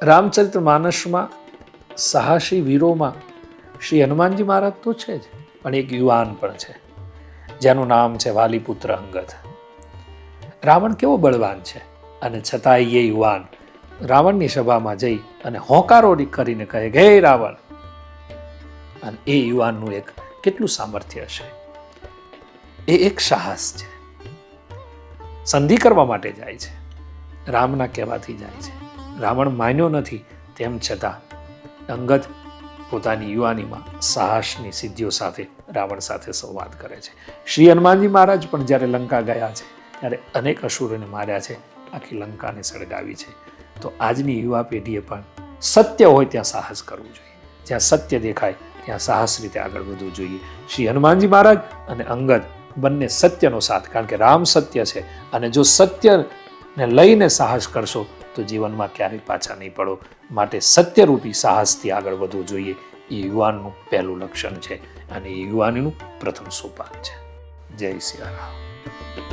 રામચરિત્ર માનસમાં સાહસી વીરોમાં શ્રી હનુમાનજી મહારાજ તો છે જ, પણ એક યુવાન પણ છે જેનું નામ છે વાલીપુત્ર અંગદ. રાવણ કેવો બળવાન છે અને છતાંય એ યુવાન રાવણની સભામાં જઈ અને હોંકારો કરીને કહે કે હે રાવણ. અને એ યુવાનનું એક કેટલું સામર્થ્ય હશે, એ એક સાહસ છે. સંધિ કરવા માટે જાય છે, રામના કહેવાથી જાય છે. રાવણ માન્યો નથી, તેમ છતાં અંગદ પોતાની યુવાનીમાં સાહસની સિદ્ધિઓ સાથે રાવણ સાથે સંવાદ કરે છે. શ્રી હનુમાનજી મહારાજ પણ જ્યારે લંકા ગયા છે ત્યારે અનેક અસુરોને માર્યા છે, આખી લંકાને સળગાવી છે. તો આજની યુવા પેઢીએ પણ સત્ય હોય ત્યાં સાહસ કરવું જોઈએ, જ્યાં સત્ય દેખાય ત્યાં સાહસ રીતે આગળ વધવું જોઈએ. શ્રી હનુમાનજી મહારાજ અને અંગદ બંને સત્યનો સાથ, કારણ કે રામ સત્ય છે અને જો સત્યને લઈને સાહસ કરશો તો જીવનમાં ક્યારેય પાછા નહીં પડો. માટે સત્યરૂપી સાહસથી આગળ વધવું જોઈએ. એ યુવાનનું પહેલું લક્ષણ છે અને એ યુવાનીનું પ્રથમ સોપાન છે. જય સિયા રામ.